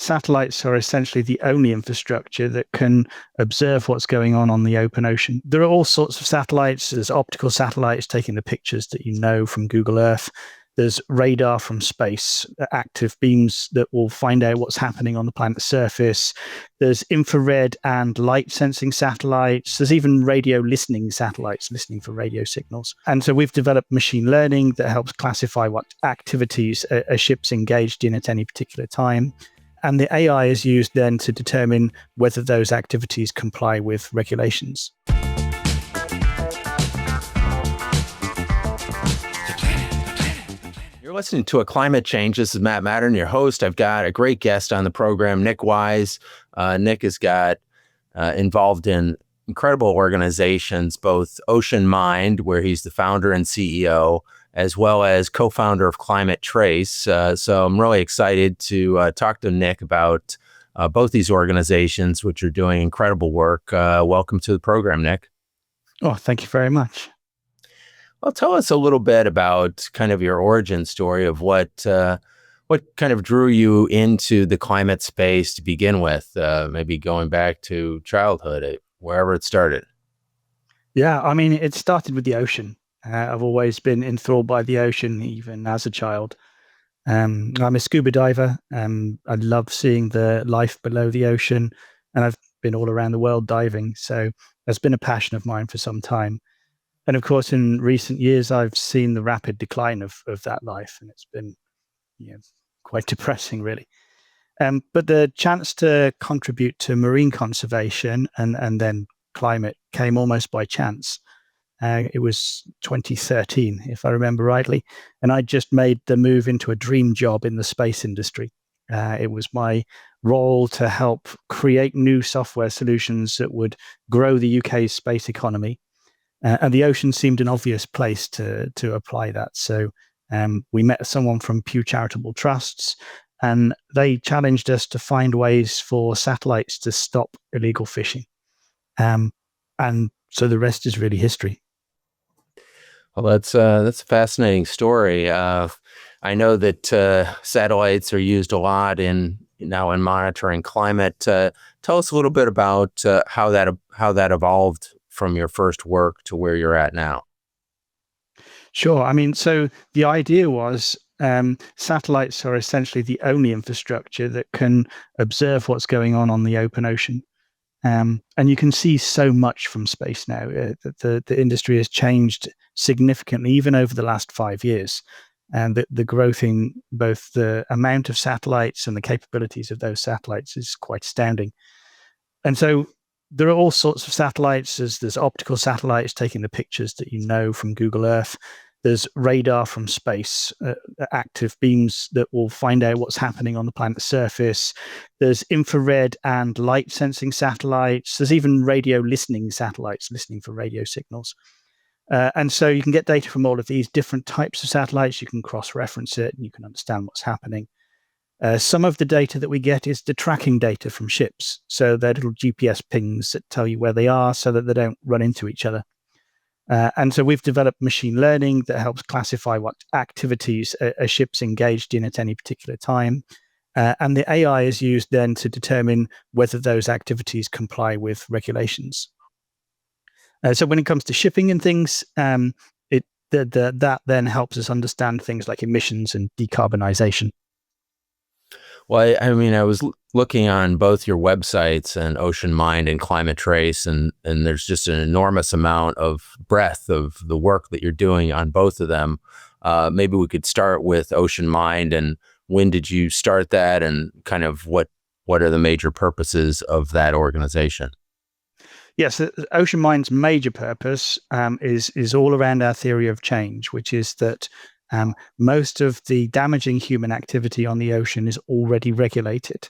satellites are essentially the only infrastructure that can observe what's going on the open ocean. There are all sorts of satellites. There's optical satellites taking the pictures that you know from Google Earth. There's radar from space, active beams that will find out what's happening on the planet's surface. There's infrared and light sensing satellites. There's even radio listening satellites listening for radio signals. And so we've developed machine learning that helps classify what activities a ship's engaged in at any particular time. And the AI is used then to determine whether those activities comply with regulations. You're listening to A Climate Change. This is Matt Matern, your host. I've got a great guest on the program, Nick Wise. Nick has got involved in incredible organizations, both OceanMind, where he's the founder and CEO, as well as co-founder of Climate Trace. So I'm really excited to talk to Nick about both these organizations, which are doing incredible work. Welcome to the program, Nick. Oh, thank you very much. Well, tell us a little bit about kind of your origin story of what kind of drew you into the climate space to begin with, maybe going back to childhood, wherever it started. Yeah, I mean, it started with the ocean. I've always been enthralled by the ocean, even as a child. I'm a scuba diver. I love seeing the life below the ocean, and I've been all around the world diving. So that's been a passion of mine for some time. And of course, in recent years, I've seen the rapid decline of that life, and it's been quite depressing, really. But the chance to contribute to marine conservation and then climate came almost by chance. It was 2013, if I remember rightly, and I just made the move into a dream job in the space industry. It was my role to help create new software solutions that would grow the UK's space economy. And the ocean seemed an obvious place to apply that. So we met someone from Pew Charitable Trusts, and they challenged us to find ways for satellites to stop illegal fishing. And so the rest is really history. Well, that's a fascinating story. I know that satellites are used a lot in monitoring climate. Tell us a little bit about how that evolved from your first work to where you're at now. Sure. I mean, so the idea was satellites are essentially the only infrastructure that can observe what's going on the open ocean. And you can see so much from space now. The industry has changed significantly, even over the last 5 years. And the growth in both the amount of satellites and the capabilities of those satellites is quite astounding. And so there are all sorts of satellites. There's optical satellites taking the pictures that you know from Google Earth. There's radar from space, active beams that will find out what's happening on the planet's surface. There's infrared and light sensing satellites. There's even radio listening satellites listening for radio signals. And so you can get data from all of these different types of satellites. You can cross-reference it and you can understand what's happening. Some of the data that we get is the tracking data from ships. So they're little GPS pings that tell you where they are so that they don't run into each other. And so we've developed machine learning that helps classify what activities a ship's engaged in at any particular time. And the AI is used then to determine whether those activities comply with regulations. So when it comes to shipping and things, that then helps us understand things like emissions and decarbonization. Well, I mean, I was looking on both your websites and OceanMind and Climate Trace, and there's just an enormous amount of breadth of the work that you're doing on both of them. Maybe we could start with OceanMind, and when did you start that, and kind of what are the major purposes of that organization? Yes, OceanMind's major purpose is all around our theory of change, which is that most of the damaging human activity on the ocean is already regulated.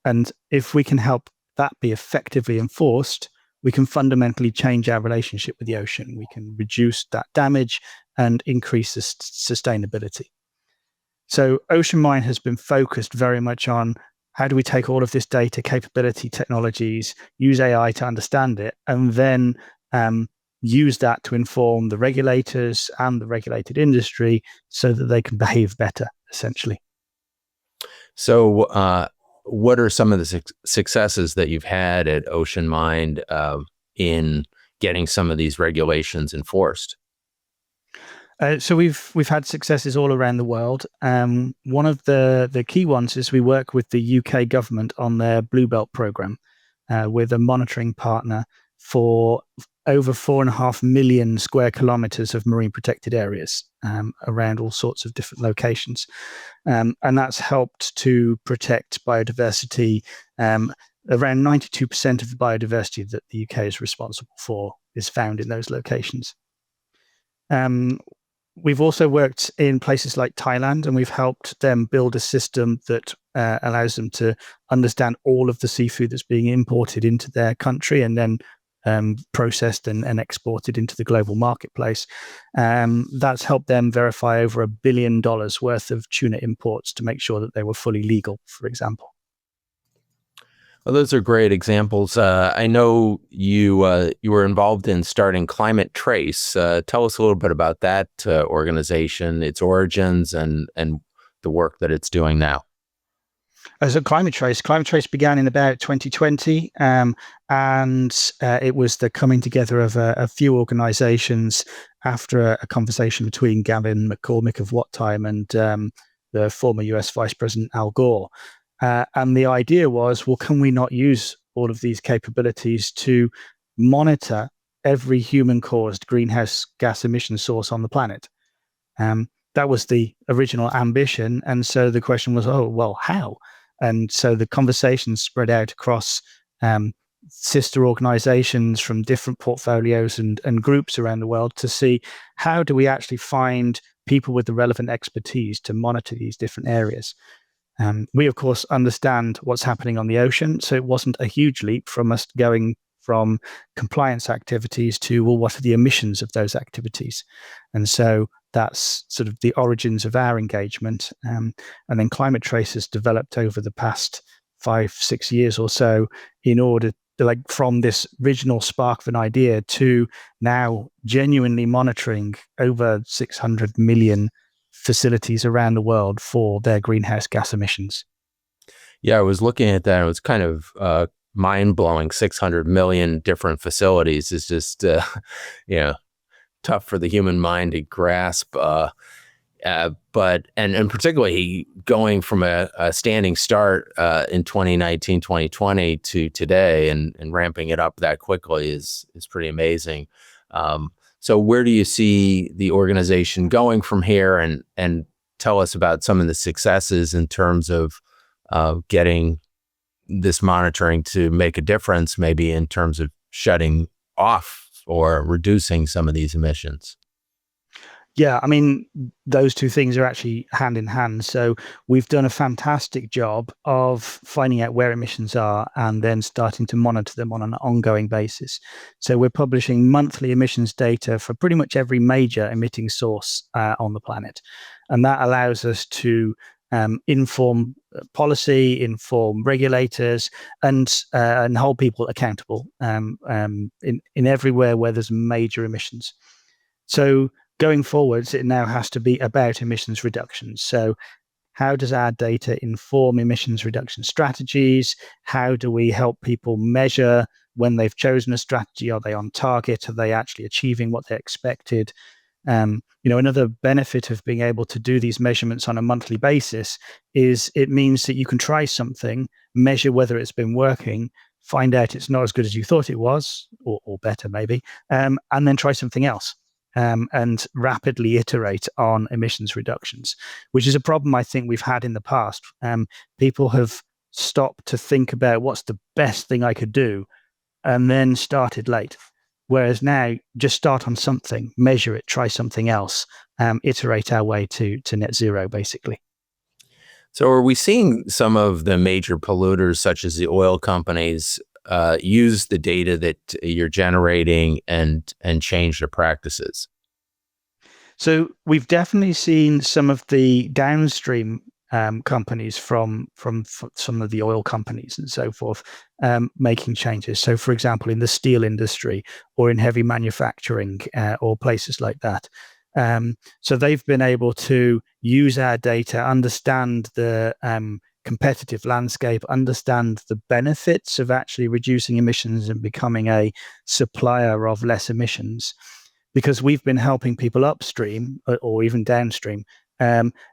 And if we can help that be effectively enforced, we can fundamentally change our relationship with the ocean. We can reduce that damage and increase the sustainability. So OceanMind has been focused very much on how do we take all of this data, capability, technologies, use AI to understand it, and then use that to inform the regulators and the regulated industry so that they can behave better, essentially. So what are some of the successes that you've had at OceanMind in getting some of these regulations enforced? So we've had successes all around the world. One of the key ones is we work with the UK government on their Blue Belt program, with a monitoring partner for over 4.5 million square kilometers of marine protected areas around all sorts of different locations, and that's helped to protect biodiversity. Around 92% of the biodiversity that the UK is responsible for is found in those locations. We've also worked in places like Thailand, and we've helped them build a system that allows them to understand all of the seafood that's being imported into their country and then processed and exported into the global marketplace. That's helped them verify over $1 billion worth of tuna imports to make sure that they were fully legal, for example. Well, those are great examples. I know you were involved in starting Climate Trace. Tell us a little bit about that organization, its origins, and the work that it's doing now. So Climate Trace began in about 2020, and it was the coming together of a few organizations after a conversation between Gavin McCormick of What Time and the former US Vice President Al Gore. And the idea was, well, can we not use all of these capabilities to monitor every human-caused greenhouse gas emission source on the planet? That was the original ambition. And so the question was, oh, well, how? And so the conversation spread out across sister organizations from different portfolios and groups around the world to see how do we actually find people with the relevant expertise to monitor these different areas. We, of course, understand what's happening on the ocean, so it wasn't a huge leap from us going from compliance activities to, well, what are the emissions of those activities? And so that's sort of the origins of our engagement. And then Climate Trace has developed over the past 5-6 years or so in order to, like, from this original spark of an idea to now genuinely monitoring over 600 million facilities around the world for their greenhouse gas emissions. Yeah, I was looking at that. It was kind of mind-blowing. 600 million different facilities is just, tough for the human mind to grasp. But particularly going from a standing start in 2019, 2020 to today and ramping it up that quickly is pretty amazing. So where do you see the organization going from here? And tell us about some of the successes in terms of getting this monitoring to make a difference, maybe in terms of shutting off or reducing some of these emissions. Yeah, I mean, those two things are actually hand in hand. So we've done a fantastic job of finding out where emissions are and then starting to monitor them on an ongoing basis. So we're publishing monthly emissions data for pretty much every major emitting source on the planet. And that allows us to inform policy, inform regulators, and hold people accountable in everywhere where there's major emissions. So going forwards, it now has to be about emissions reductions. So how does our data inform emissions reduction strategies? How do we help people measure when they've chosen a strategy? Are they on target? Are they actually achieving what they expected? Another benefit of being able to do these measurements on a monthly basis is it means that you can try something, measure whether it's been working, find out it's not as good as you thought it was, or better maybe, and then try something else. And rapidly iterate on emissions reductions, which is a problem I think we've had in the past. People have stopped to think about what's the best thing I could do and then started late. Whereas now, just start on something, measure it, try something else, iterate our way to net zero, basically. So are we seeing some of the major polluters, such as the oil companies, use the data that you're generating and change their practices? So we've definitely seen some of the downstream companies from some of the oil companies and so forth making changes. So, for example, in the steel industry or in heavy manufacturing or places like that. So they've been able to use our data, understand the competitive landscape, understand the benefits of actually reducing emissions and becoming a supplier of less emissions, because we've been helping people upstream or even downstream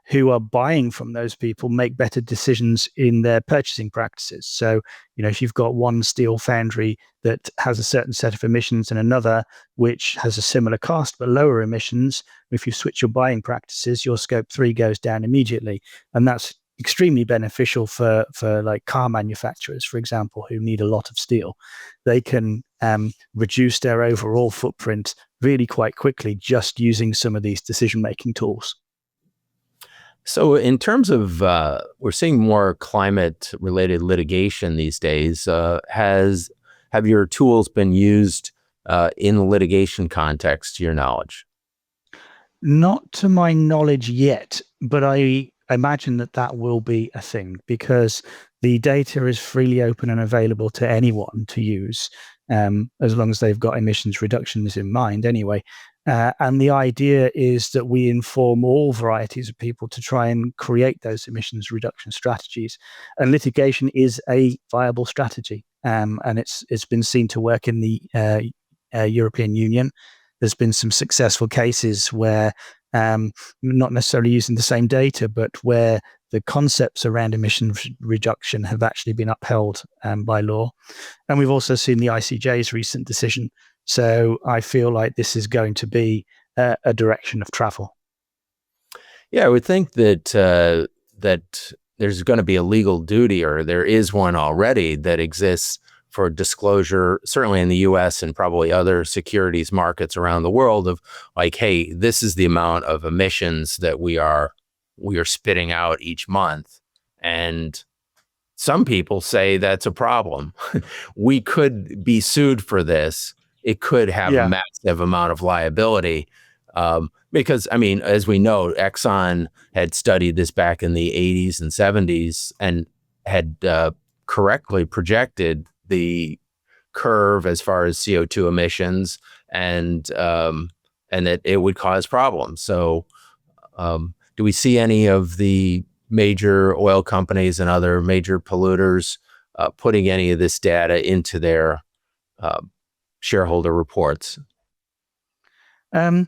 who are buying from those people make better decisions in their purchasing practices. So, if you've got one steel foundry that has a certain set of emissions and another which has a similar cost but lower emissions, if you switch your buying practices, your scope 3 goes down immediately. And that's extremely beneficial for like car manufacturers, for example, who need a lot of steel. They can reduce their overall footprint really quite quickly just using some of these decision-making tools. So, in terms of, we're seeing more climate-related litigation these days. Have your tools been used in the litigation context, to your knowledge? Not to my knowledge yet, but I imagine that that will be a thing because the data is freely open and available to anyone to use, as long as they've got emissions reductions in mind anyway. And the idea is that we inform all varieties of people to try and create those emissions reduction strategies. And litigation is a viable strategy, and it's been seen to work in the European Union. There's been some successful cases where, not necessarily using the same data, but where the concepts around emission reduction have actually been upheld by law. And we've also seen the ICJ's recent decision. So I feel like this is going to be a direction of travel. Yeah, I would think that there's going to be a legal duty, or there is one already that exists for disclosure, certainly in the U.S. and probably other securities markets around the world, of like, hey, this is the amount of emissions that we are spitting out each month, and some people say that's a problem. We could be sued for this. It could have a Yeah. massive amount of liability. Because, I mean, as we know, Exxon had studied this back in the 80s and 70s and had correctly projected the curve as far as CO2 emissions, and that it would cause problems. So do we see any of the major oil companies and other major polluters putting any of this data into their uh, shareholder reports? Um,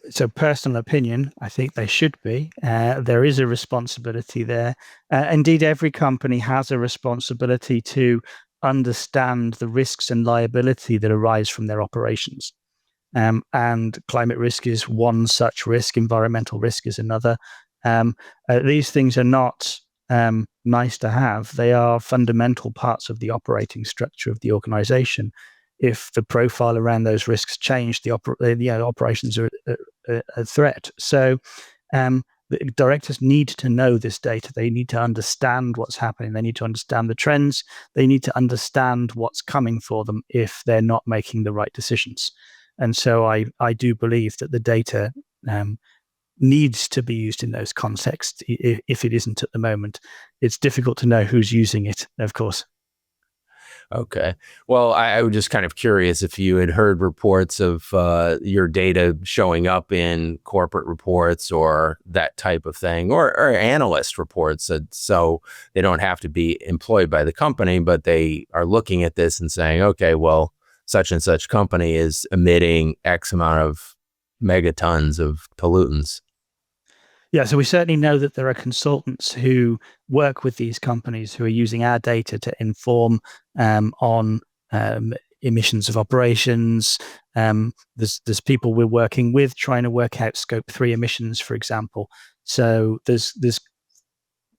so personal opinion, I think they should be. There is a responsibility there. Indeed, every company has a responsibility to understand the risks and liability that arise from their operations. And climate risk is one such risk, environmental risk is another. These things are not nice to have. They are fundamental parts of the operating structure of the organization. If the profile around those risks change, the operations are a threat. So the directors need to know this data. They need to understand what's happening. They need to understand the trends. They need to understand what's coming for them if they're not making the right decisions. And so I do believe that the data needs to be used in those contexts. If it isn't at the moment, it's difficult to know who's using it, of course. Okay. Well, I was just kind of curious if you had heard reports of your data showing up in corporate reports or that type of thing, or analyst reports. So they don't have to be employed by the company, but they are looking at this and saying, okay, well, such and such company is emitting X amount of megatons of pollutants. Yeah, so we certainly know that there are consultants who work with these companies who are using our data to inform on emissions of operations. There's people we're working with trying to work out scope 3 emissions, for example. So there's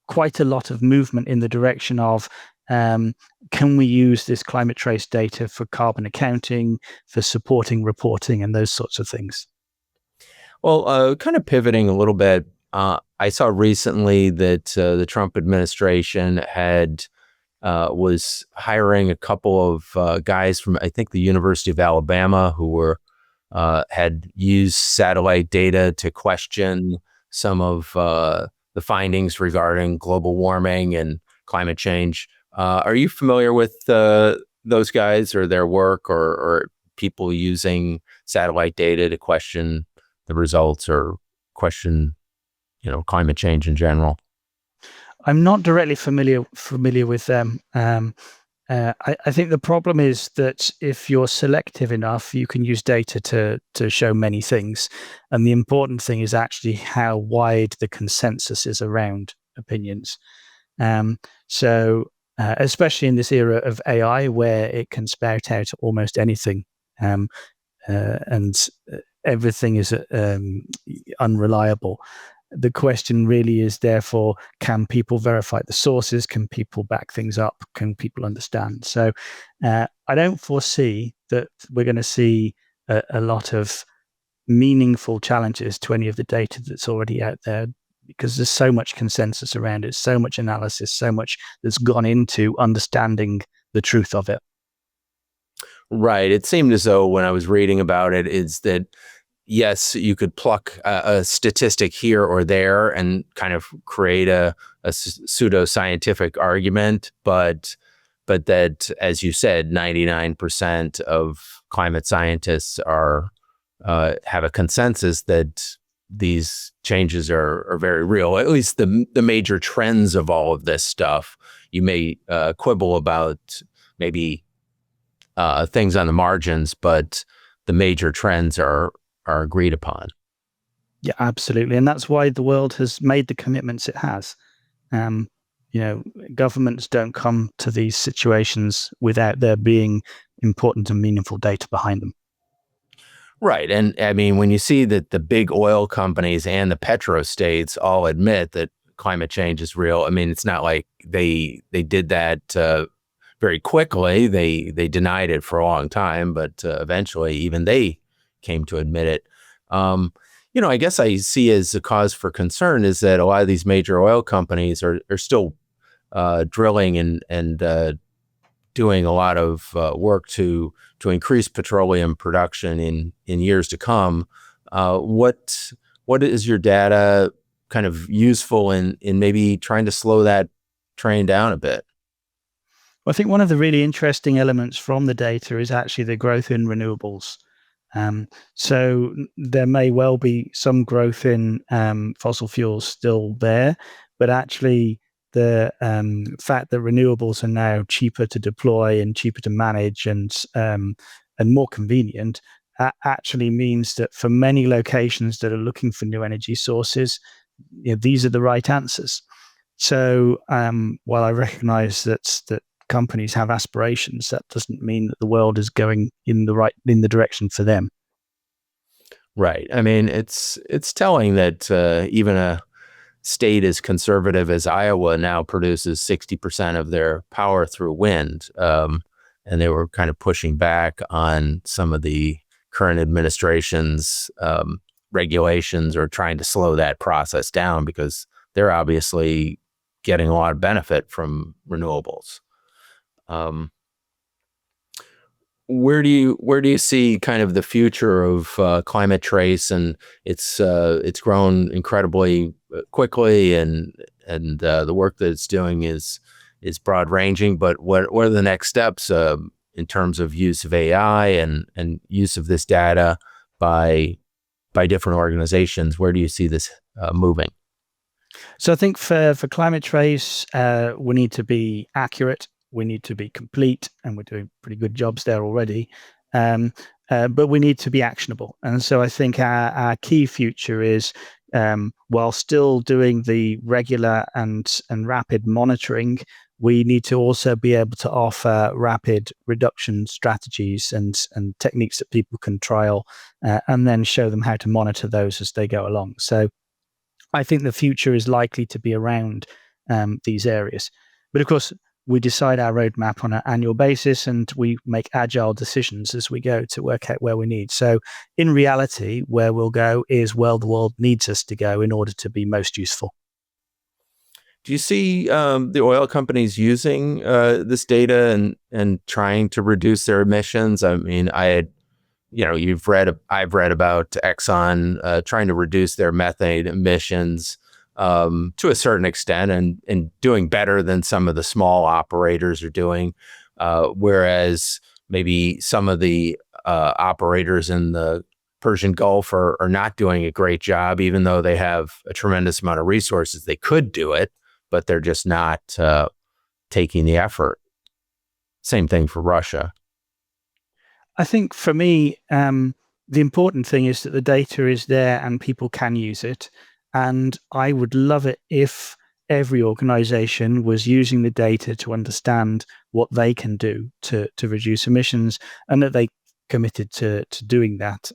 quite a lot of movement in the direction of can we use this climate trace data for carbon accounting, for supporting reporting, and those sorts of things. Well, kind of pivoting a little bit, I saw recently that the Trump administration was hiring a couple of guys from, I think, the University of Alabama, who had used satellite data to question some of the findings regarding global warming and climate change. Are you familiar with those guys or their work, or people using satellite data to question the results or question, climate change in general? I'm not directly familiar with them. I think the problem is that if you're selective enough, you can use data to show many things, and the important thing is actually how wide the consensus is around opinions. Um, so, especially in this era of AI, where it can spout out almost anything, um, and everything is unreliable. The question really is, therefore, can people verify the sources? Can people back things up? Can people understand? So, I don't foresee that we're going to see a lot of meaningful challenges to any of the data that's already out there, because there's so much consensus around it, so much analysis, so much that's gone into understanding the truth of it. Right. It seemed as though when I was reading about it, is that yes, you could pluck a statistic here or there and kind of create a pseudo scientific argument, but that, as you said, 99% of climate scientists are have a consensus that these changes are very real. At least the major trends of all of this stuff. You may quibble about maybe things on the margins, but the major trends are agreed upon. Yeah, absolutely, and that's why the world has made the commitments it has. Um, Governments don't come to these situations without there being important and meaningful data behind them. Right. And I mean, when you see that the big oil companies and the petrostates all admit that climate change is real, I mean, it's not like they did that very quickly. They denied it for a long time, but eventually even they came to admit it. I guess I see as a cause for concern is that a lot of these major oil companies are still drilling and doing a lot of work to increase petroleum production in years to come. What is your data kind of useful in maybe trying to slow that train down a bit? Well, I think one of the really interesting elements from the data is actually the growth in renewables. So there may well be some growth in fossil fuels still there, but actually the fact that renewables are now cheaper to deploy and cheaper to manage and more convenient actually means that for many locations that are looking for new energy sources, these are the right answers. So while I recognise that companies have aspirations, that doesn't mean that the world is going in the direction for them. Right. I mean, it's telling that even a state as conservative as Iowa now produces 60% of their power through wind. And they were kind of pushing back on some of the current administration's regulations or trying to slow that process down because they're obviously getting a lot of benefit from renewables. Where do you see kind of the future of climate trace? And it's grown incredibly quickly, and the work that it's doing is broad ranging. But what are the next steps in terms of use of AI and use of this data by different organizations? Where do you see this moving? So I think for climate trace, we need to be accurate, we need to be complete, and we're doing pretty good jobs there already. But we need to be actionable. And so I think our key future is, while still doing the regular and rapid monitoring, we need to also be able to offer rapid reduction strategies and techniques that people can trial, and then show them how to monitor those as they go along. So I think the future is likely to be around these areas. But of course, we decide our roadmap on an annual basis and we make agile decisions as we go to work out where we need. So, in reality, where we'll go is where the world needs us to go in order to be most useful. Do you see the oil companies using this data and trying to reduce their emissions? I mean, I've read about Exxon trying to reduce their methane emissions to a certain extent and doing better than some of the small operators are doing, whereas maybe some of the operators in the Persian Gulf are not doing a great job, even though they have a tremendous amount of resources. They could do it, but they're just not taking the effort. Same thing for Russia. I think for me, the important thing is that the data is there and people can use it. And I would love it if every organization was using the data to understand what they can do to reduce emissions, and that they committed to doing that.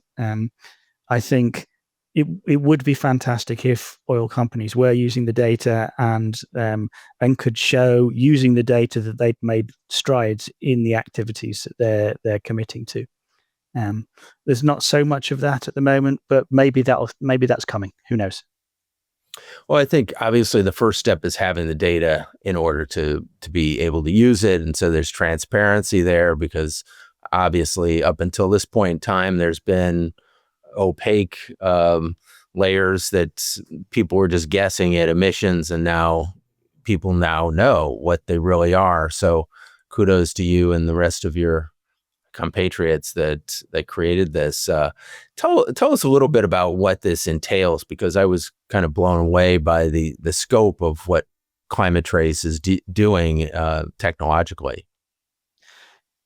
I think it would be fantastic if oil companies were using the data and could show using the data that they'd made strides in the activities that they're committing to. There's not so much of that at the moment, but maybe that's coming. Who knows? Well, I think obviously the first step is having the data in order to be able to use it, and so there's transparency there, because obviously up until this point in time, there's been opaque layers that people were just guessing at emissions, and now people now know what they really are. So kudos to you and the rest of your compatriots that created this. Tell us a little bit about what this entails, because I was kind of blown away by the scope of what Climate Trace is doing technologically.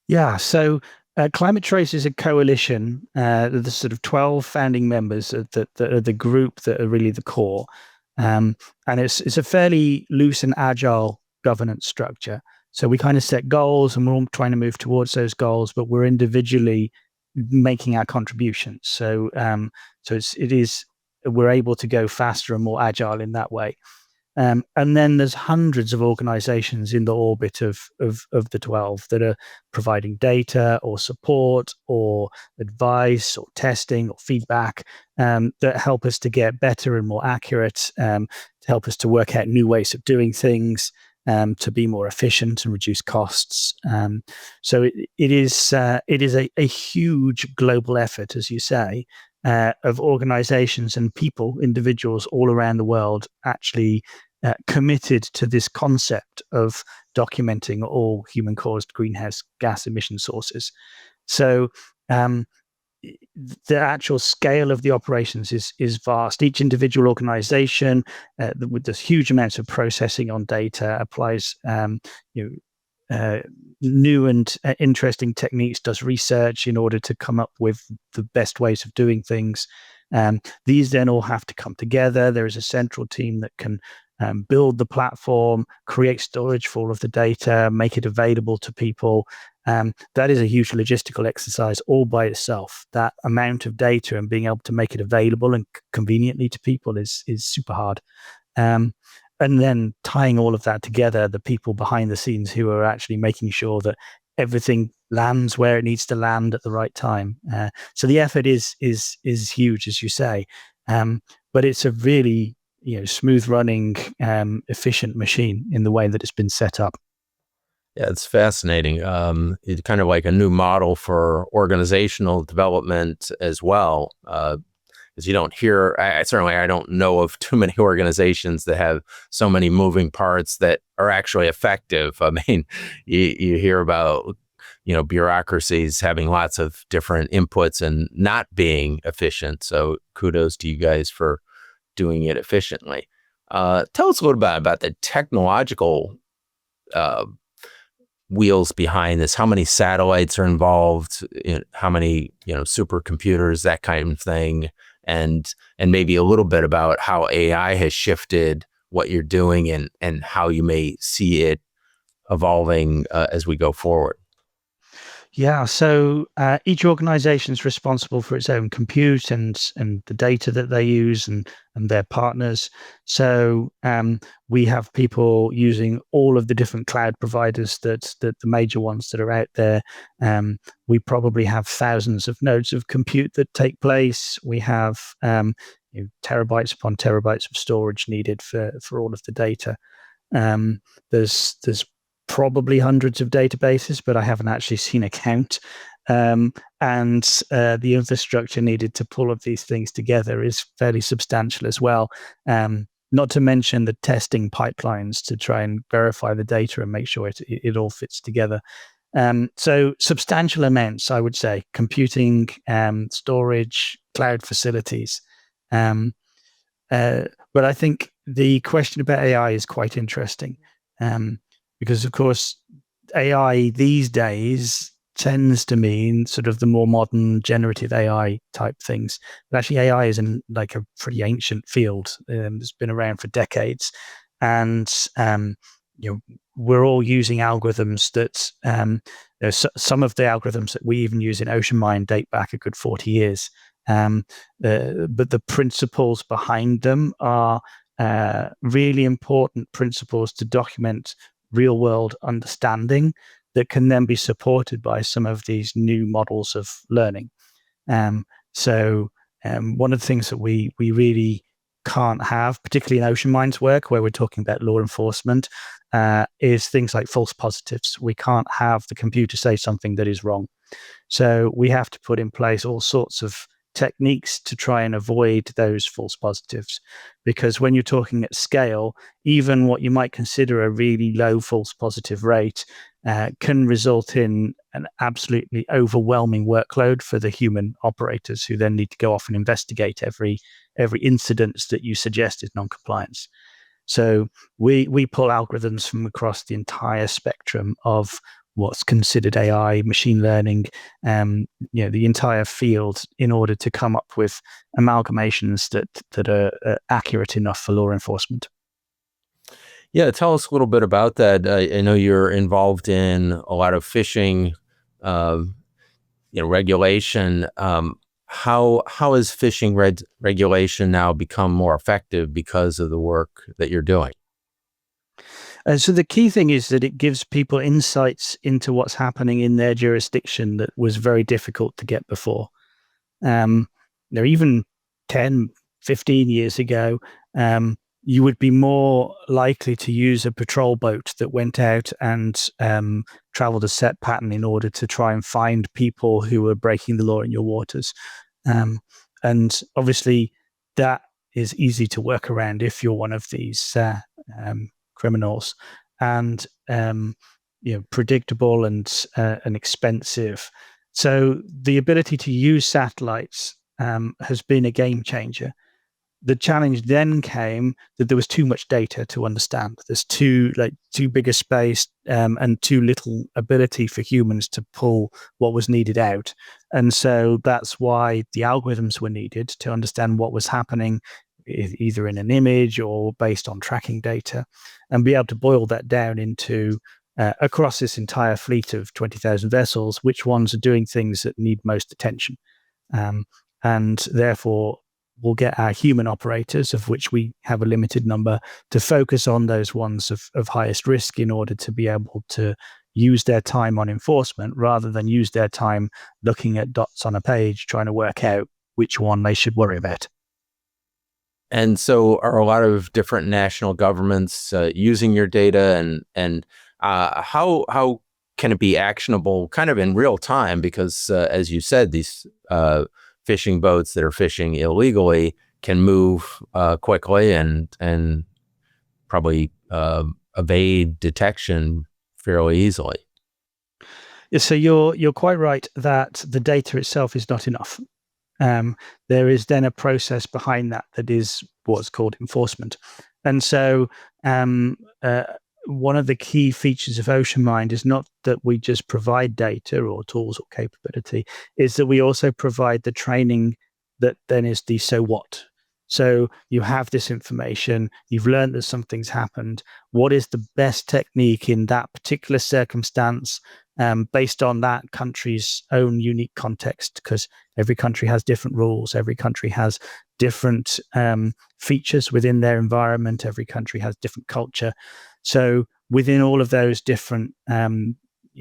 Yeah, so Climate Trace is a coalition. The sort of 12 founding members that are the group that are really the core, and it's a fairly loose and agile governance structure. So we kind of set goals, and we're all trying to move towards those goals, but we're individually making our contributions. So we're able to go faster and more agile in that way. And then there's hundreds of organizations in the orbit of the 12 that are providing data or support or advice or testing or feedback that help us to get better and more accurate, to help us to work out new ways of doing things, to be more efficient and reduce costs. So it is a huge global effort, as you say, of organizations and people, individuals all around the world, actually committed to this concept of documenting all human-caused greenhouse gas emission sources. So the actual scale of the operations is vast. Each individual organization, with this huge amounts of processing on data, applies new and interesting techniques, does research in order to come up with the best ways of doing things. These then all have to come together. There is a central team that can build the platform, create storage for all of the data, make it available to people. That is a huge logistical exercise all by itself. That amount of data and being able to make it available and conveniently to people is super hard. And then tying all of that together, the people behind the scenes who are actually making sure that everything lands where it needs to land at the right time. So the effort is huge, as you say, but it's a really smooth running, efficient machine in the way that it's been set up. Yeah, it's fascinating. It's kind of like a new model for organizational development as well. Because you don't hear, I don't know of too many organizations that have so many moving parts that are actually effective. I mean, you hear about, bureaucracies having lots of different inputs and not being efficient. So kudos to you guys for doing it efficiently. Tell us a little bit about the technological wheels behind this. How many satellites are involved? How many supercomputers, that kind of thing, and maybe a little bit about how AI has shifted what you're doing and how you may see it evolving as we go forward. Yeah, so each organization is responsible for its own compute and the data that they use and their partners. So we have people using all of the different cloud providers that the major ones that are out there. We probably have thousands of nodes of compute that take place. We have terabytes upon terabytes of storage needed for all of the data. There's probably hundreds of databases, but I haven't actually seen a count. And the infrastructure needed to pull all of these things together is fairly substantial as well. Not to mention the testing pipelines to try and verify the data and make sure it all fits together. So substantial amounts, I would say, computing, storage, cloud facilities. But I think the question about AI is quite interesting, because of course AI these days tends to mean sort of the more modern generative AI type things. But actually, AI is like a pretty ancient field. It's been around for decades, and you know, we're all using algorithms that some of the algorithms that we even use in OceanMind date back a good 40 years. But the principles behind them are really important principles to document real world understanding that can then be supported by some of these new models of learning. So one of the things that we really can't have, particularly in OceanMind's work, where we're talking about law enforcement, is things like false positives. We can't have the computer say something that is wrong. So we have to put in place all sorts of techniques to try and avoid those false positives. Because when you're talking at scale, even what you might consider a really low false positive rate can result in an absolutely overwhelming workload for the human operators, who then need to go off and investigate every incident that you suggest is non-compliance. So we pull algorithms from across the entire spectrum of what's considered AI, machine learning, the entire field, in order to come up with amalgamations that are accurate enough for law enforcement. Yeah, tell us a little bit about that. I know you're involved in a lot of fishing, regulation. How has fishing regulation now become more effective because of the work that you're doing? So the key thing is that it gives people insights into what's happening in their jurisdiction that was very difficult to get before. Even 10, 15 years ago, you would be more likely to use a patrol boat that went out and traveled a set pattern in order to try and find people who were breaking the law in your waters. And obviously, that is easy to work around if you're one of these criminals, and predictable and expensive. So the ability to use satellites has been a game changer. The challenge then came that there was too much data to understand. There's too big a space and too little ability for humans to pull what was needed out. And so that's why the algorithms were needed to understand what was happening, either in an image or based on tracking data, and be able to boil that down into across this entire fleet of 20,000 vessels, which ones are doing things that need most attention. And therefore, we'll get our human operators, of which we have a limited number, to focus on those ones of highest risk in order to be able to use their time on enforcement rather than use their time looking at dots on a page trying to work out which one they should worry about. And so are a lot of different national governments using your data, and how can it be actionable kind of in real time? Because as you said, these fishing boats that are fishing illegally can move quickly and probably evade detection fairly easily. Yeah, so you're quite right that the data itself is not enough. There is then a process behind that is what's called enforcement. And so one of the key features of OceanMind is not that we just provide data or tools or capability, is that we also provide the training that then is the so what. So you have this information, you've learned that something's happened. What is the best technique in that particular circumstance, based on that country's own unique context? Because every country has different rules, every country has different features within their environment, every country has different culture. So within all of those different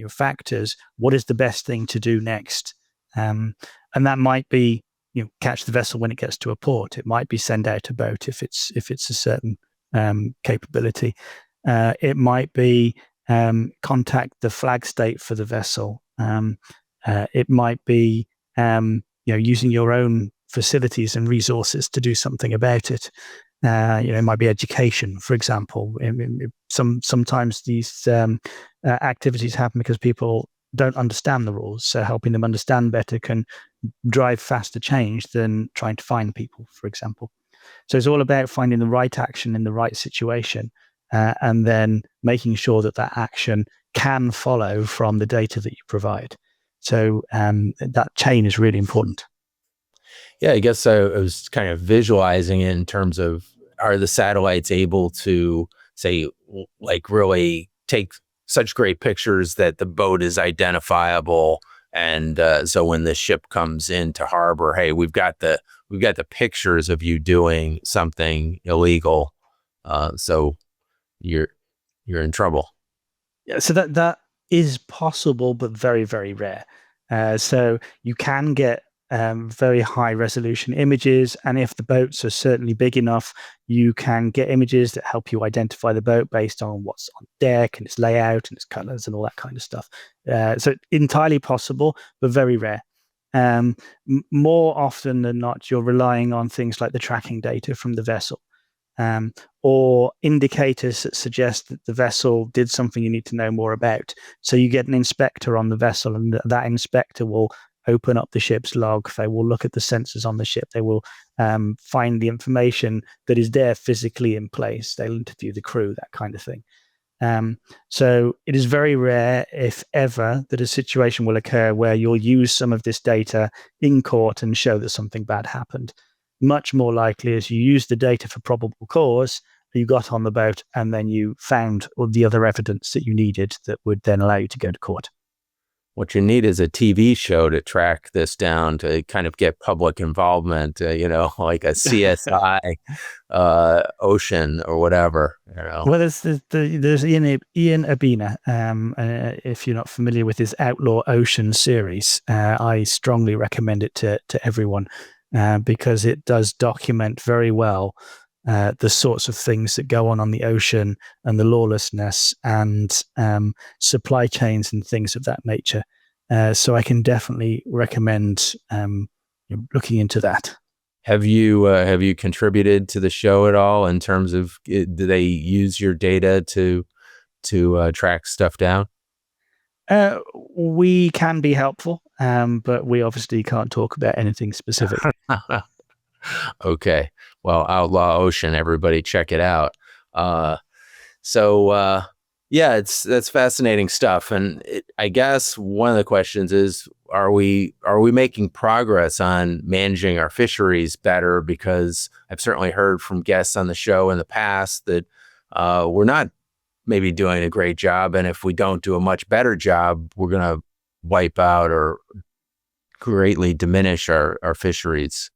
factors, what is the best thing to do next? And that might be catch the vessel when it gets to a port. It might be send out a boat if it's a certain capability. It might be contact the flag state for the vessel. It might be using your own facilities and resources to do something about it. It might be education, for example. Sometimes these activities happen because people don't understand the rules. So helping them understand better can drive faster change than trying to find people, for example. So it's all about finding the right action in the right situation, and then making sure that that action can follow from the data that you provide. So that chain is really important. Yeah, I guess I was kind of visualizing it in terms of, are the satellites able to say, like, really take such great pictures that the boat is identifiable, and so when the ship comes into harbor, hey, we've got the pictures of you doing something illegal, so you're you're in trouble. Yeah, so that is possible, but very, very rare. So you can get very high resolution images, and if the boats are certainly big enough, you can get images that help you identify the boat based on what's on deck and its layout and its colors and all that kind of stuff. So entirely possible, but very rare. Um, More often than not, you're relying on things like the tracking data from the vessel, um, or indicators that suggest that the vessel did something you need to know more about. So you get an inspector on the vessel, and that inspector will open up the ship's log. They will look at the sensors on the ship. They will find the information that is there physically in place. They'll interview the crew, that kind of thing. So it is very rare, if ever, that a situation will occur where you'll use some of this data in court and show that something bad happened. Much more likely is you use the data for probable cause, you got on the boat, and then you found all the other evidence that you needed that would then allow you to go to court. What you need is a TV show to track this down, to kind of get public involvement, like a CSI, Ocean or whatever, Well, there's Ian Abina. If you're not familiar with his Outlaw Ocean series, I strongly recommend it to everyone, because it does document very well the sorts of things that go on the ocean, and the lawlessness, and supply chains and things of that nature. So I can definitely recommend looking into that. Have you contributed to the show at all in terms of, do they use your data to track stuff down? We can be helpful, but we obviously can't talk about anything specific. Okay. Well, Outlaw Ocean, everybody check it out. So yeah, that's fascinating stuff. And I guess one of the questions is, are we making progress on managing our fisheries better? Because I've certainly heard from guests on the show in the past that we're not maybe doing a great job, and if we don't do a much better job, we're going to wipe out or greatly diminish our fisheries.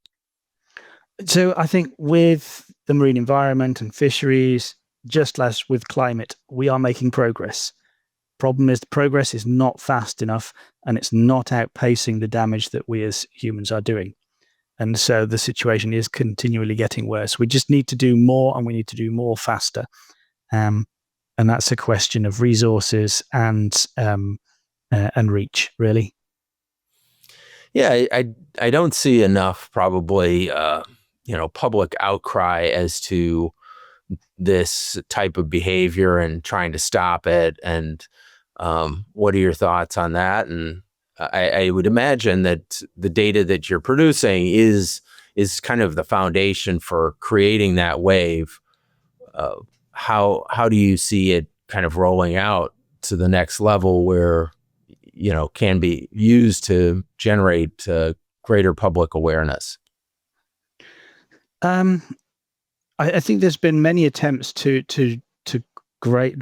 So I think with the marine environment and fisheries, just as with climate, we are making progress. Problem is, the progress is not fast enough, and it's not outpacing the damage that we as humans are doing. And so the situation is continually getting worse. We just need to do more, and we need to do more faster. And that's a question of resources and reach, really. Yeah, I don't see enough, probably, public outcry as to this type of behavior and trying to stop it. And what are your thoughts on that? And I would imagine that the data that you're producing is kind of the foundation for creating that wave. How do you see it kind of rolling out to the next level where can be used to generate greater public awareness? I think there's been many attempts to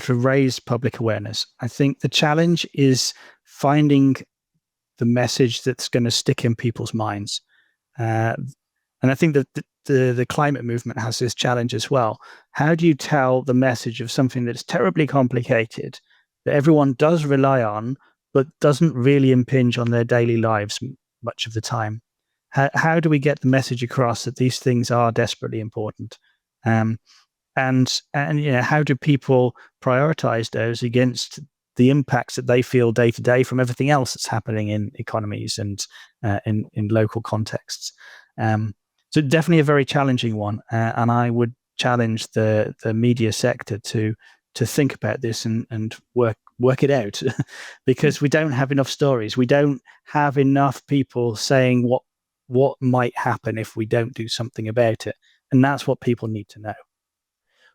raise public awareness. I think the challenge is finding the message that's going to stick in people's minds. And I think that the climate movement has this challenge as well. How do you tell the message of something that's terribly complicated, that everyone does rely on, but doesn't really impinge on their daily lives much of the time? How do we get the message across that these things are desperately important? Um, and how do people prioritize those against the impacts that they feel day to day from everything else that's happening in economies and in local contexts? So definitely a very challenging one, and I would challenge the media sector to think about this and work it out, because we don't have enough stories. We don't have enough people saying what might happen if we don't do something about it. And that's what people need to know.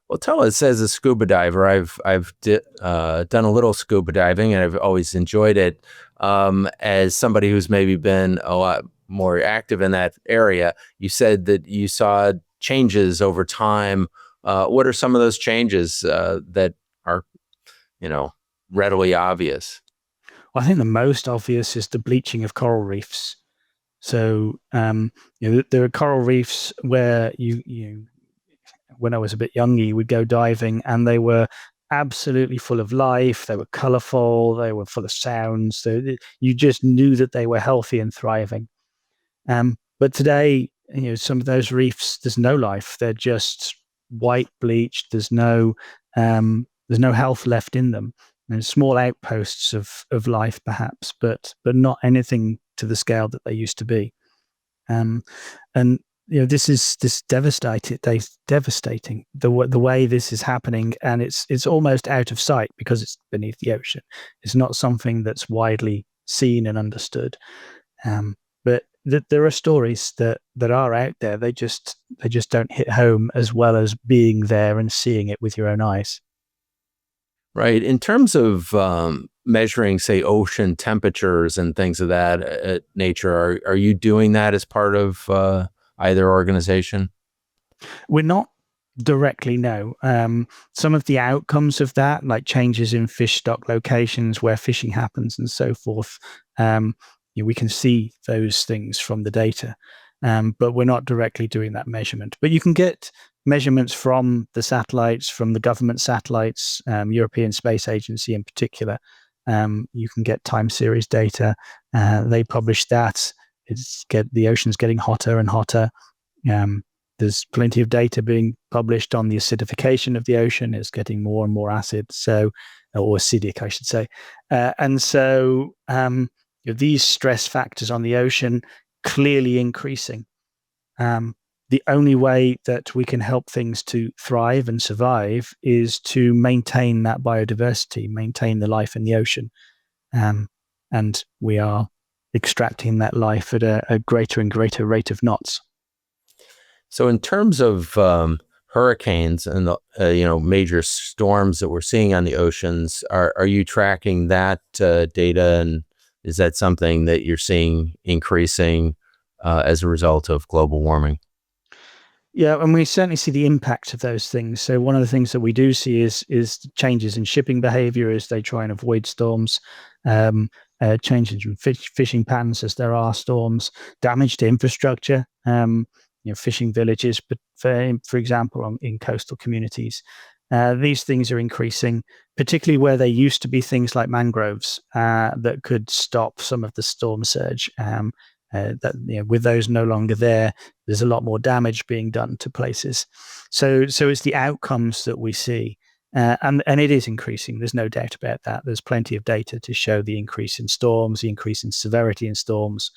Well, tell us, as a scuba diver, I've done a little scuba diving, and I've always enjoyed it. As somebody who's maybe been a lot more active in that area, you said that you saw changes over time. What are some of those changes that are, readily obvious? Well, I think the most obvious is the bleaching of coral reefs. So there are coral reefs where when I was a bit younger, you would go diving and they were absolutely full of life. They were colorful. They were full of sounds. So you just knew that they were healthy and thriving. But today, some of those reefs, there's no life. They're just white bleached. There's no health left in them. There's small outposts of life, perhaps, but not anything to the scale that they used to be. And this is devastating the way this is happening, and it's almost out of sight because it's beneath the ocean. It's not something that's widely seen and understood. But there are stories that are out there. They just don't hit home as well as being there and seeing it with your own eyes. Right. In terms of measuring, say, ocean temperatures and things of that nature, are you doing that as part of either organization? We're not directly, no. Some of the outcomes of that, like changes in fish stock locations where fishing happens and so forth, we can see those things from the data, but we're not directly doing that measurement. But you can get measurements from the satellites, from the government satellites, European Space Agency in particular. You can get time series data. They publish that. The ocean's getting hotter and hotter. There's plenty of data being published on the acidification of the ocean. It's getting more and more acid, or acidic, I should say. And so these stress factors on the ocean clearly increasing. The only way that we can help things to thrive and survive is to maintain that biodiversity, maintain the life in the ocean. And we are extracting that life at a greater and greater rate of knots. So, in terms of hurricanes and major storms that we're seeing on the oceans, are you tracking that data, and is that something that you're seeing increasing as a result of global warming? Yeah, and we certainly see the impact of those things. So one of the things that we do see is changes in shipping behavior as they try and avoid storms, changes in fishing patterns as there are storms, damage to infrastructure, fishing villages, but for example, in coastal communities. These things are increasing, particularly where there used to be things like mangroves that could stop some of the storm surge. With those no longer there, there's a lot more damage being done to places. So it's the outcomes that we see, and it is increasing. There's no doubt about that. There's plenty of data to show the increase in storms, the increase in severity in storms,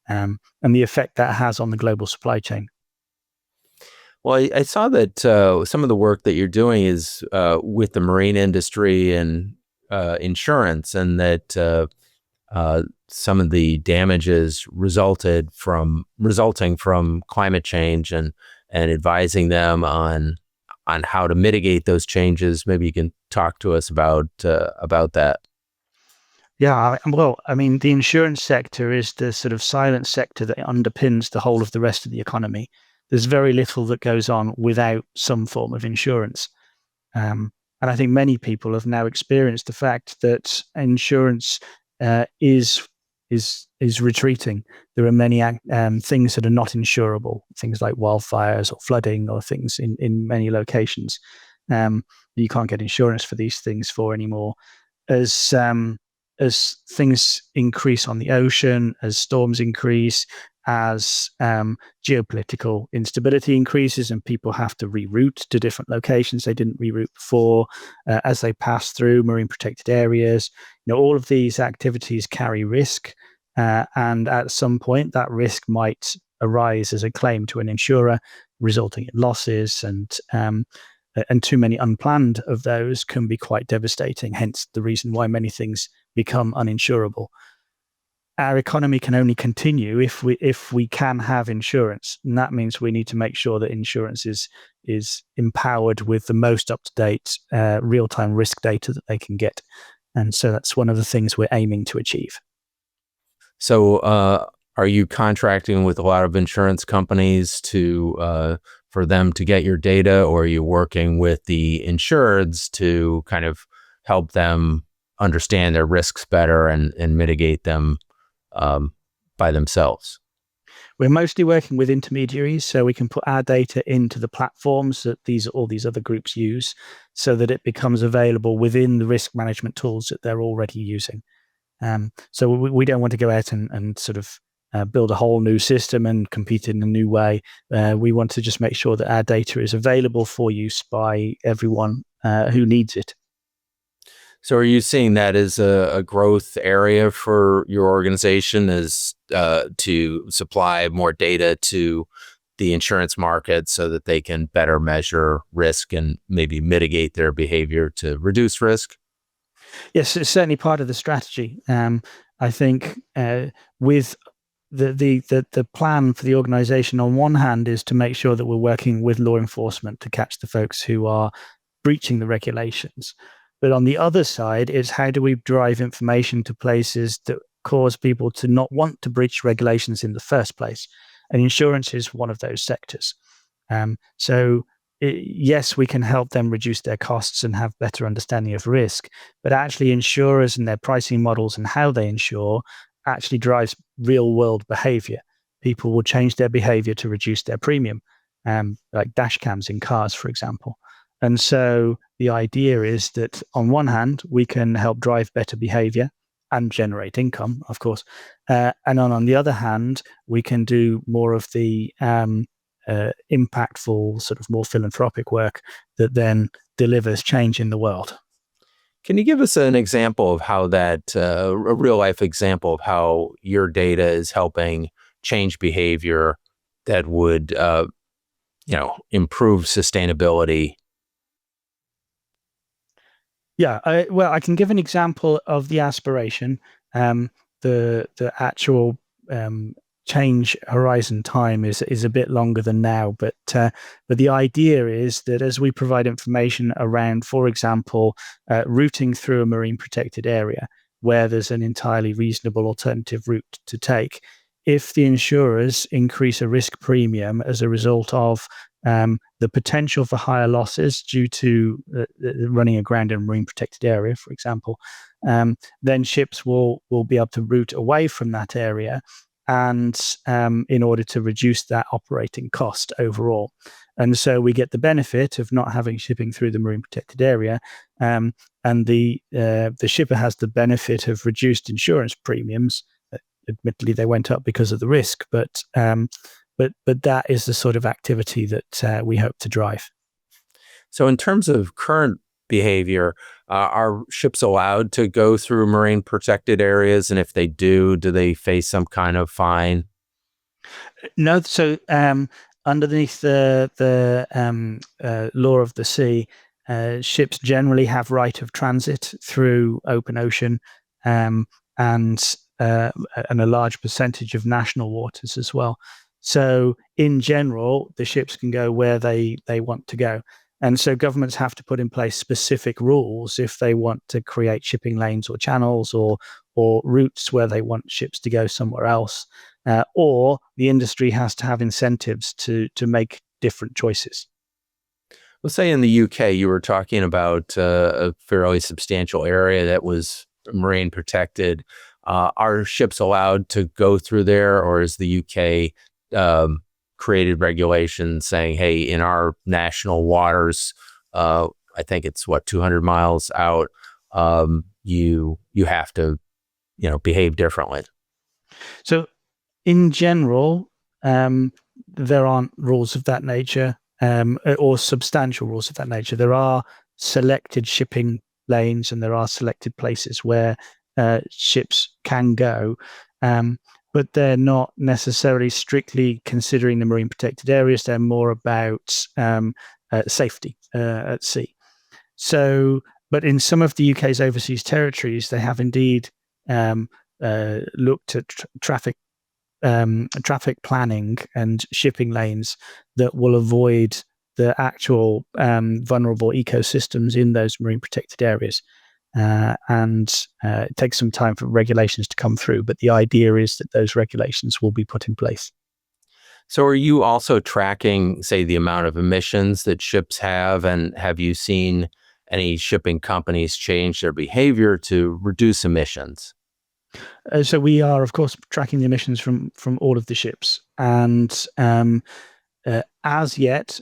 and the effect that has on the global supply chain. Well, I saw that some of the work that you're doing is with the marine industry and insurance, and that some of the damages resulting from climate change, and advising them on how to mitigate those changes. Maybe you can talk to us about that. Yeah, well, I mean, the insurance sector is the sort of silent sector that underpins the whole of the rest of the economy. There's very little that goes on without some form of insurance. And I think many people have now experienced the fact that insurance is retreating. There are many things that are not insurable, things like wildfires or flooding or things in many locations. You can't get insurance for these things for anymore. As things increase on the ocean, as storms increase, as geopolitical instability increases and people have to reroute to different locations they didn't reroute before, as they pass through marine protected areas, all of these activities carry risk, and at some point that risk might arise as a claim to an insurer, resulting in losses, and too many unplanned of those can be quite devastating, hence the reason why many things become uninsurable. our economy can only continue if we can have insurance, and that means we need to make sure that insurance is empowered with the most up to date real time risk data that they can get, and so that's one of the things we're aiming to achieve. So, are you contracting with a lot of insurance companies for them to get your data, or are you working with the insureds to kind of help them understand their risks better and mitigate them by themselves? We're mostly working with intermediaries, so we can put our data into the platforms that all these other groups use, so that it becomes available within the risk management tools that they're already using. So we don't want to go out and sort of build a whole new system and compete in a new way. We want to just make sure that our data is available for use by everyone who needs it. So are you seeing that as a growth area for your organization, as to supply more data to the insurance market so that they can better measure risk and maybe mitigate their behavior to reduce risk? Yes, it's certainly part of the strategy. I think with the plan for the organization, on one hand, is to make sure that we're working with law enforcement to catch the folks who are breaching the regulations. But on the other side, it's how do we drive information to places that cause people to not want to breach regulations in the first place? And insurance is one of those sectors. Yes, we can help them reduce their costs and have better understanding of risk, but actually insurers and their pricing models and how they insure actually drives real world behavior. People will change their behavior to reduce their premium, like dash cams in cars, for example. And so the idea is that on one hand, we can help drive better behavior and generate income, of course. And on the other hand, we can do more of the impactful, sort of more philanthropic work that then delivers change in the world. Can you give us an example of how that, a real life example of how your data is helping change behavior that would, improve sustainability? Yeah, I can give an example of the aspiration. The actual change horizon time is a bit longer than now, but the idea is that as we provide information around, for example, routing through a marine protected area where there's an entirely reasonable alternative route to take, if the insurers increase a risk premium as a result of the potential for higher losses due to running aground in a marine protected area, for example, then ships will be able to route away from that area, and in order to reduce that operating cost overall. And so we get the benefit of not having shipping through the marine protected area, and the shipper has the benefit of reduced insurance premiums. Admittedly, they went up because of the risk, but that is the sort of activity that we hope to drive. So in terms of current behavior, are ships allowed to go through marine protected areas? And if they do they face some kind of fine? No, so underneath the law of the sea, ships generally have right of transit through open ocean, and a large percentage of national waters as well. So in general, the ships can go where they want to go. And so governments have to put in place specific rules if they want to create shipping lanes or channels or routes where they want ships to go somewhere else. Or the industry has to have incentives to make different choices. Let's say in the UK, you were talking about a fairly substantial area that was marine protected. Are ships allowed to go through there, or is the UK created regulations saying, hey, in our national waters, I think it's 200 miles out, you have to, behave differently? So in general, there aren't rules of that nature, or substantial rules of that nature. There are selected shipping lanes and there are selected places where ships can go, but they're not necessarily strictly considering the marine protected areas. They're more about safety at sea. So, but in some of the UK's overseas territories, they have indeed looked at traffic planning and shipping lanes that will avoid the actual vulnerable ecosystems in those marine protected areas. And it takes some time for regulations to come through, but the idea is that those regulations will be put in place. So are you also tracking, say, the amount of emissions that ships have? And have you seen any shipping companies change their behavior to reduce emissions? So we are, of course, tracking the emissions from all of the ships, and as yet,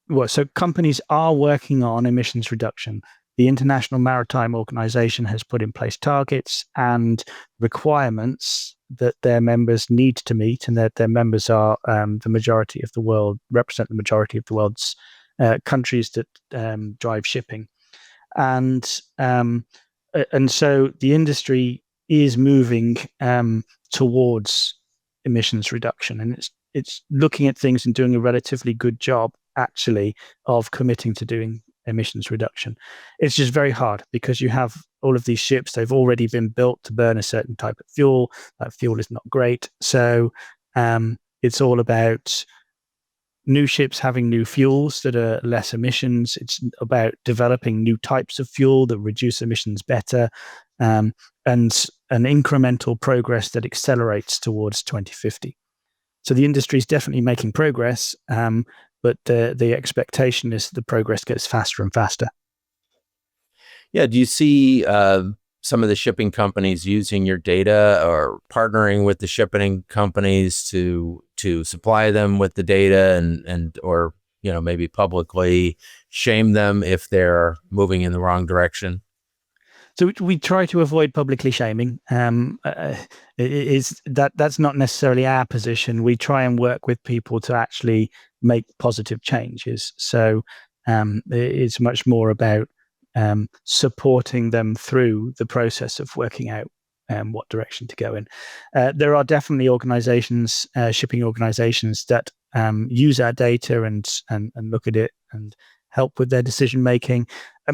well, so companies are working on emissions reduction. The International Maritime Organization has put in place targets and requirements that their members need to meet, and that their members are the majority of the world, represent the majority of the world's countries that drive shipping. And so the industry is moving towards emissions reduction, and it's looking at things and doing a relatively good job actually of committing to doing emissions reduction. It's just very hard because you have all of these ships, they've already been built to burn a certain type of fuel. That fuel is not great. So it's all about new ships having new fuels that are less emissions. It's about developing new types of fuel that reduce emissions better, and an incremental progress that accelerates towards 2050. So the industry is definitely making progress, but the expectation is the progress gets faster and faster. Yeah. Do you see some of the shipping companies using your data or partnering with the shipping companies to supply them with the data and or maybe publicly shame them if they're moving in the wrong direction? So we try to avoid publicly shaming. Is that's not necessarily our position. We try and work with people to actually make positive changes. So it's much more about supporting them through the process of working out what direction to go in. There are definitely organizations, shipping organizations, that use our data and look at it and help with their decision making.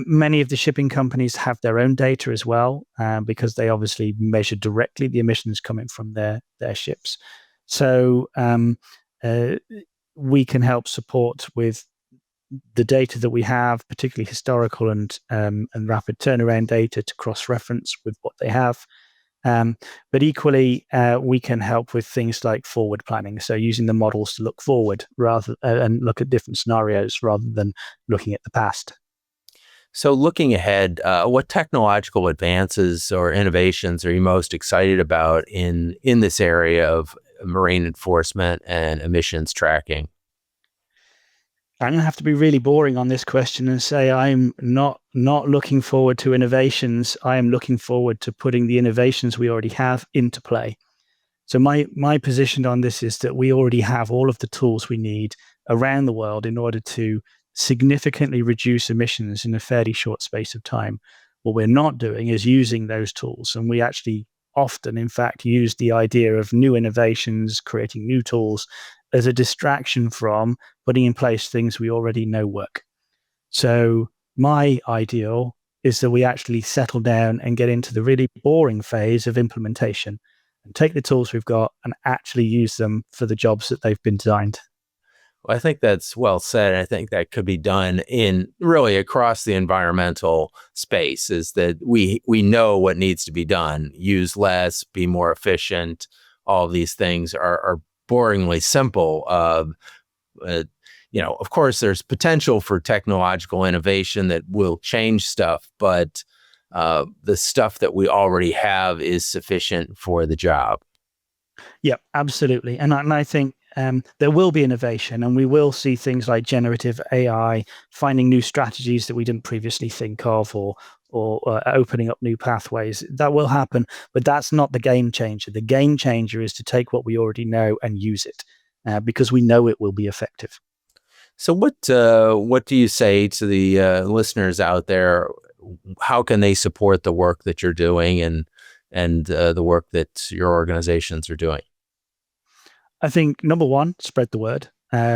Many of the shipping companies have their own data as well, because they obviously measure directly the emissions coming from their ships. So we can help support with the data that we have, particularly historical and rapid turnaround data, to cross-reference with what they have. But equally, we can help with things like forward planning. So using the models to look forward rather and look at different scenarios rather than looking at the past. So looking ahead, what technological advances or innovations are you most excited about in this area of marine enforcement and emissions tracking? I'm going to have to be really boring on this question and say I'm not looking forward to innovations. I am looking forward to putting the innovations we already have into play. So my position on this is that we already have all of the tools we need around the world in order to significantly reduce emissions in a fairly short space of time. What we're not doing is using those tools, and we actually often, in fact, use the idea of new innovations, creating new tools, as a distraction from putting in place things we already know work. So my ideal is that we actually settle down and get into the really boring phase of implementation and take the tools we've got and actually use them for the jobs that they've been designed. Well, I think that's well said. I think that could be done in really across the environmental space, is that we know what needs to be done. Use less, be more efficient. All of these things are boringly simple. Of course, there's potential for technological innovation that will change stuff, but the stuff that we already have is sufficient for the job. Yeah, absolutely. And I think there will be innovation, and we will see things like generative AI finding new strategies that we didn't previously think of, or opening up new pathways. That will happen, but that's not the game changer. The game changer is to take what we already know and use it, because we know it will be effective. So what do you say to the listeners out there? How can they support the work that you're doing and the work that your organizations are doing? I think number one, spread the word.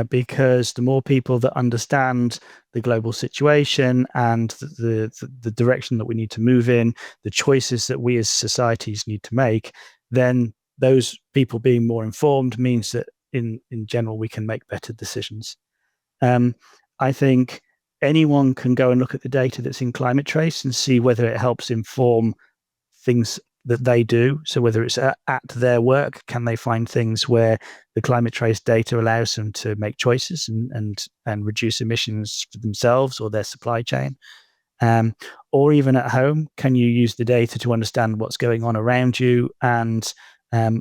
because the more people that understand the global situation and the direction that we need to move in, the choices that we as societies need to make, then those people being more informed means that in general we can make better decisions. I think anyone can go and look at the data that's in Climate Trace and see whether it helps inform things that they do. So whether it's at their work, can they find things where the Climate Trace data allows them to make choices and reduce emissions for themselves or their supply chain? Or even at home, can you use the data to understand what's going on around you and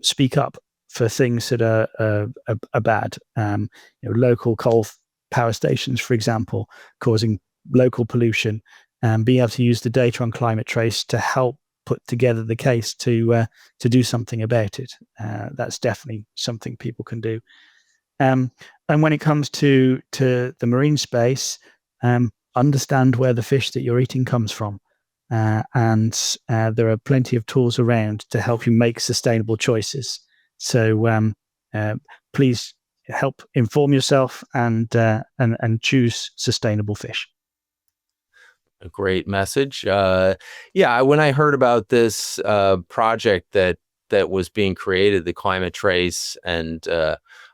speak up for things that are bad? Local coal power stations, for example, causing local pollution, and being able to use the data on Climate Trace to help put together the case to do something about it. That's definitely something people can do. And when it comes to the marine space, understand where the fish that you're eating comes from. And there are plenty of tools around to help you make sustainable choices. So please help inform yourself and choose sustainable fish. A great message. Yeah, when I heard about this project that was being created, the Climate Trace, and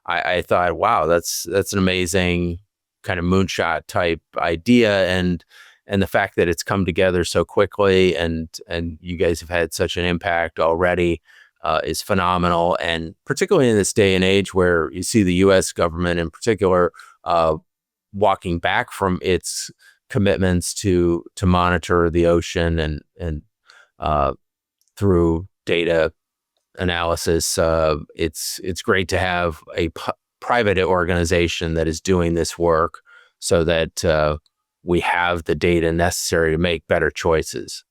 I thought, wow, that's an amazing kind of moonshot type idea, and the fact that it's come together so quickly, and you guys have had such an impact already is phenomenal. And particularly in this day and age where you see the U.S. government in particular walking back from its commitments to monitor the ocean and through data analysis, it's great to have a private organization that is doing this work so that we have the data necessary to make better choices.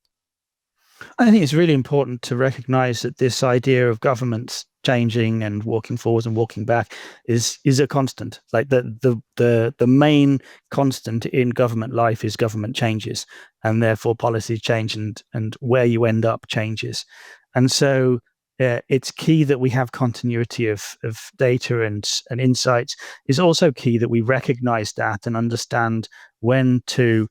I think it's really important to recognize that this idea of governments changing and walking forwards and walking back is a constant. Like the main constant in government life is government changes, and therefore policy change and where you end up changes. And so it's key that we have continuity of data and insights. It's also key that we recognize that and understand when to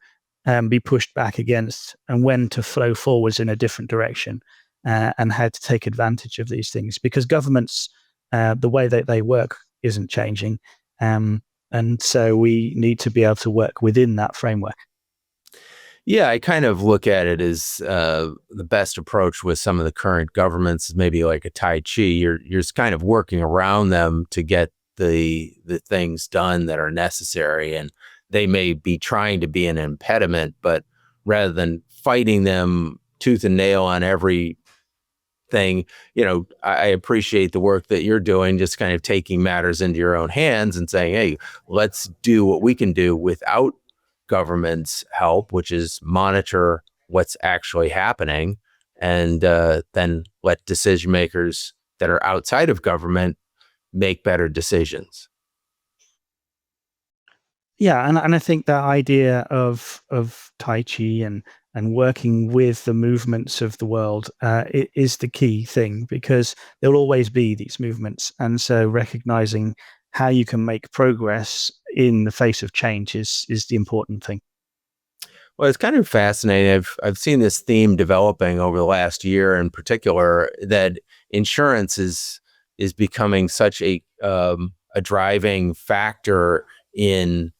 be pushed back against and when to flow forwards in a different direction, and how to take advantage of these things, because governments, the way that they work isn't changing. And so we need to be able to work within that framework. Yeah, I kind of look at it as the best approach with some of the current governments is maybe like a Tai Chi. You're just kind of working around them to get the things done that are necessary, and they may be trying to be an impediment, but rather than fighting them tooth and nail on every thing, I appreciate the work that you're doing, just kind of taking matters into your own hands and saying, hey, let's do what we can do without government's help, which is monitor what's actually happening, and then let decision makers that are outside of government make better decisions. Yeah, and I think that idea of Tai Chi and working with the movements of the world is the key thing, because there'll always be these movements, and so recognizing how you can make progress in the face of change is the important thing. Well, it's kind of fascinating. I've seen this theme developing over the last year, in particular, that insurance is becoming such a driving factor in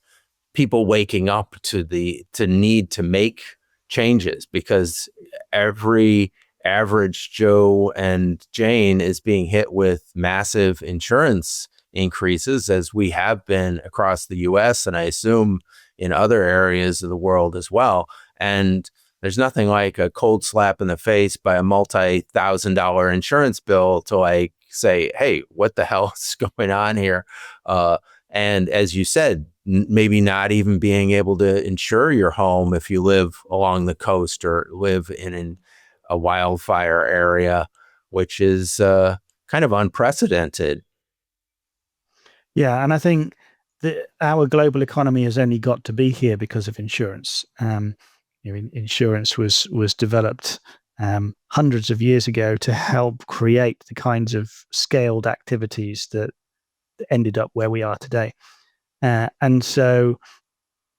people waking up to need to make changes, because every average Joe and Jane is being hit with massive insurance increases, as we have been across the US, and I assume in other areas of the world as well. And there's nothing like a cold slap in the face by a multi-$1,000 insurance bill to like say, hey, what the hell is going on here? And as you said, maybe not even being able to insure your home if you live along the coast or live in a wildfire area, which is kind of unprecedented. Yeah, and I think that our global economy has only got to be here because of insurance. Insurance was developed hundreds of years ago to help create the kinds of scaled activities that ended up where we are today. And so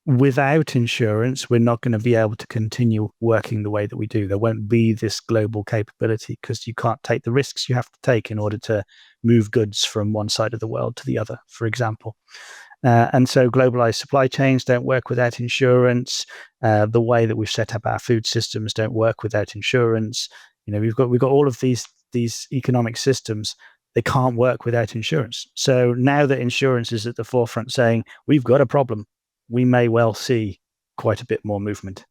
without insurance, we're not going to be able to continue working the way that we do. There won't be this global capability because you can't take the risks you have to take in order to move goods from one side of the world to the other, for example. And so globalized supply chains don't work without insurance. The way that we've set up our food systems don't work without insurance. We've got all of these economic systems. They can't work without insurance. So now that insurance is at the forefront saying we've got a problem, we may well see quite a bit more movement.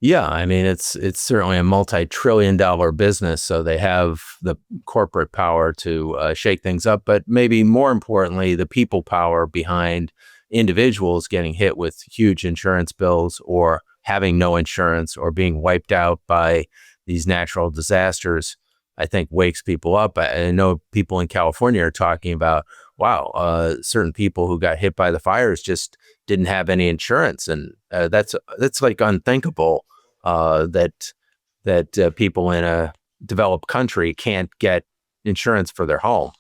Yeah, I mean, it's certainly a multi-trillion-dollar business, so they have the corporate power to shake things up, but maybe more importantly, the people power behind individuals getting hit with huge insurance bills or having no insurance or being wiped out by these natural disasters, I think wakes people up. I know people in California are talking about, wow, certain people who got hit by the fires just didn't have any insurance, and that's like unthinkable that people in a developed country can't get insurance for their home.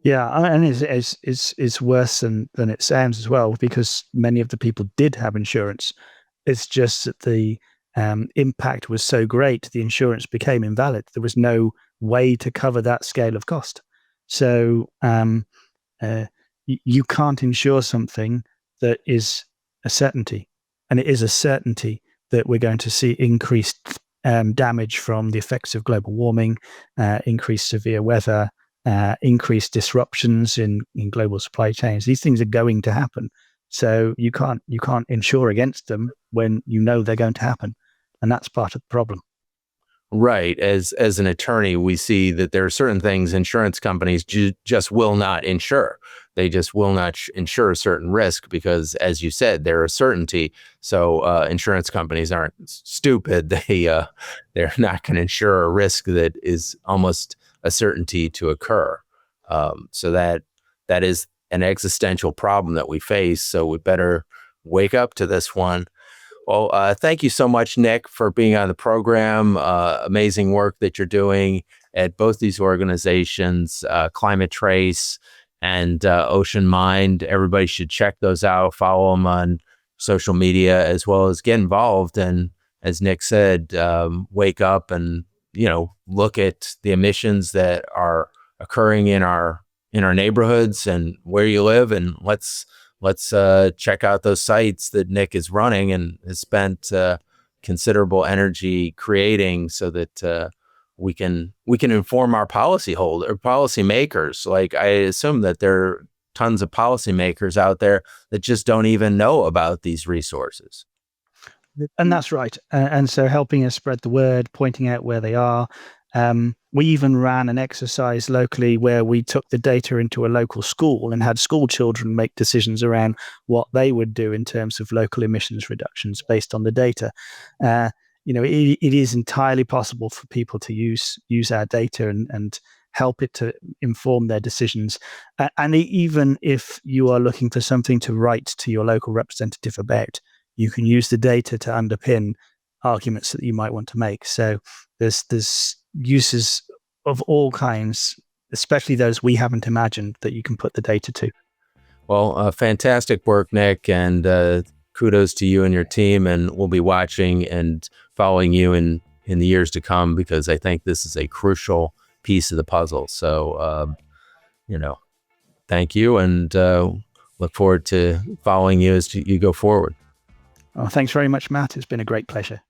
Yeah, and it's worse than it sounds as well, because many of the people did have insurance. It's just that the impact was so great, the insurance became invalid. There was no way to cover that scale of cost. So you can't insure something that is a certainty. And it is a certainty that we're going to see increased damage from the effects of global warming, increased severe weather, increased disruptions in global supply chains. These things are going to happen. So you can't insure against them when you know they're going to happen. And that's part of the problem. Right. As an attorney, we see that there are certain things insurance companies just will not insure. They just will not insure a certain risk because, as you said, they're a certainty. So insurance companies aren't stupid. They're not going to insure a risk that is almost a certainty to occur. So that is an existential problem that we face. So we better wake up to this one. Well, thank you so much, Nick, for being on the program. Amazing work that you're doing at both these organizations, Climate Trace and OceanMind. Everybody should check those out, follow them on social media, as well as get involved. And as Nick said, wake up and, look at the emissions that are occurring in our neighborhoods and where you live, and let's check out those sites that Nick is running and has spent considerable energy creating, so that we can inform our policymakers. Like, I assume that there are tons of policymakers out there that just don't even know about these resources. And that's right. And so helping us spread the word, pointing out where they are. We even ran an exercise locally where we took the data into a local school and had school children make decisions around what they would do in terms of local emissions reductions based on the data. It is entirely possible for people to use our data and help it to inform their decisions. And even if you are looking for something to write to your local representative about, you can use the data to underpin arguments that you might want to make. So there's uses of all kinds, especially those we haven't imagined, that you can put the data to. Well, fantastic work, Nick, and kudos to you and your team. And we'll be watching and following you in the years to come, because I think this is a crucial piece of the puzzle. So, thank you, and look forward to following you as you go forward. Oh, thanks very much, Matt. It's been a great pleasure.